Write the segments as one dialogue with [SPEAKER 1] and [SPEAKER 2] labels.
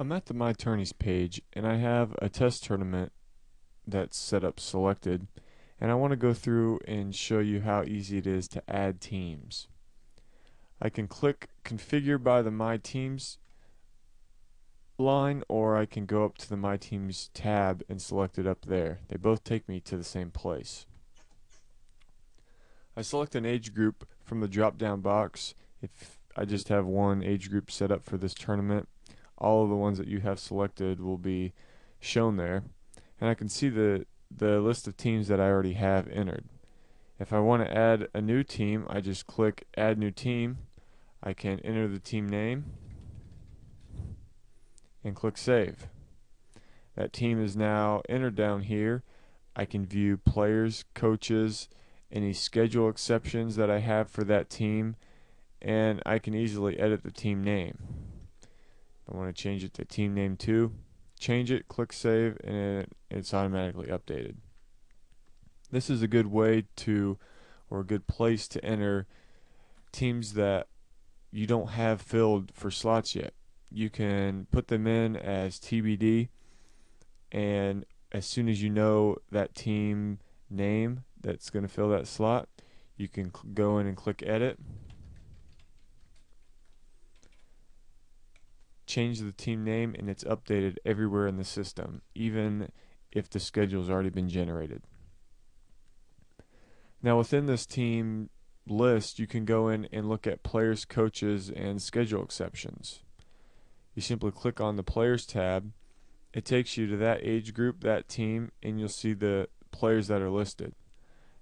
[SPEAKER 1] I'm at the My Tourneys page and I have a test tournament that's set up selected, and I want to go through and show you how easy it is to add teams. I can click configure by the My Teams line, or I can go up to the My Teams tab and select it up there. They both take me to the same place. I select an age group from the drop down box. If I just have one age group set up for this tournament, all of the ones that you have selected will be shown there, and I can see the list of teams that I already have entered. If I want to add a new team, I just click add new team. I can enter the team name and click save. That team is now entered down here. I can view players, coaches, any schedule exceptions that I have for that team, and I can easily edit the team name. If I want to change it to team name 2, change it, click save, and it's automatically updated. This is a good way to, or a good place to enter teams that you don't have filled for slots yet. You can put them in as TBD, and as soon as you know that team name that's going to fill that slot, you can go in and click edit, change the team name, and it's updated everywhere in the system, even if the schedule's already been generated. Now within this team list, you can go in and look at players, coaches, and schedule exceptions. You simply click on the players tab. It takes you to that age group, that team, and you'll see the players that are listed.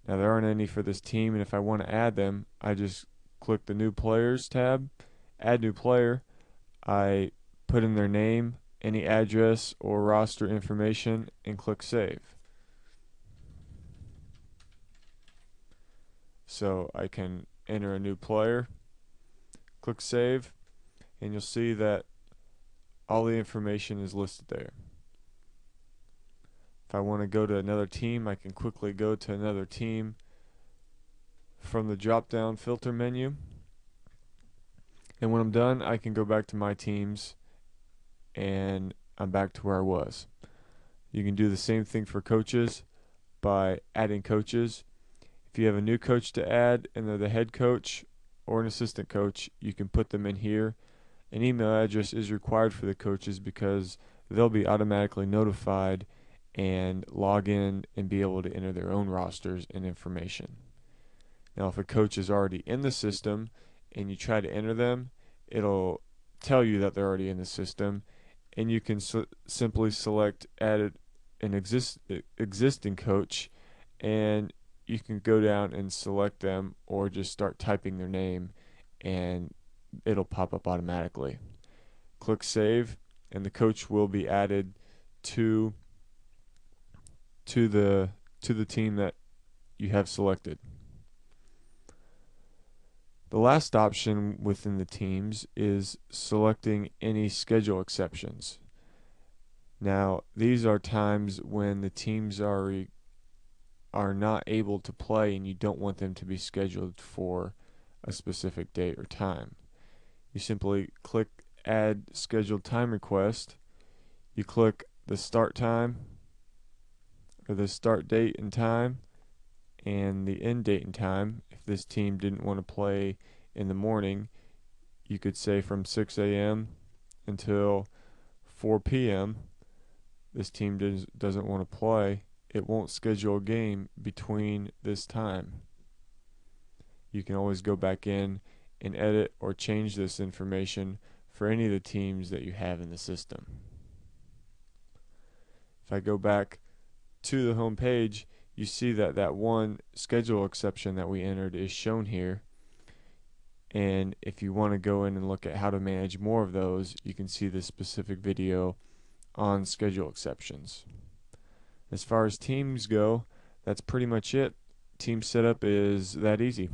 [SPEAKER 1] Now there aren't any for this team, and if I want to add them, I just click the new players tab, add new player. I put in their name, any address or roster information, and click save. So I can enter a new player, click save, and you'll see that all the information is listed there. If I want to go to another team, I can quickly go to another team from the drop down filter menu, and when I'm done, I can go back to my teams and I'm back to where I was. You can do the same thing for coaches by adding coaches. If you have a new coach to add and they're the head coach or an assistant coach, you can put them in here. An email address is required for the coaches because they'll be automatically notified and log in and be able to enter their own rosters and information. Now if a coach is already in the system and you try to enter them, it'll tell you that they're already in the system, and you can simply select add an existing coach, and you can go down and select them, or just start typing their name and it'll pop up automatically. Click save, and the coach will be added to the team that you have selected. The last option within the teams is selecting any schedule exceptions. Now these are times when the teams are not able to play and you don't want them to be scheduled for a specific date or time. You simply click add scheduled time request. You click the start time, or the start date and time, and the end date and time. If this team didn't want to play in the morning, you could say from 6 a.m. until 4 p.m. This team doesn't want to play. It won't schedule a game between this time. You can always go back in and edit or change this information for any of the teams that you have in the system. If I go back to the home page, you see that that one schedule exception that we entered is shown here, and if you want to go in and look at how to manage more of those, you can see this specific video on schedule exceptions. As far as teams go, that's pretty much it. Team setup is that easy.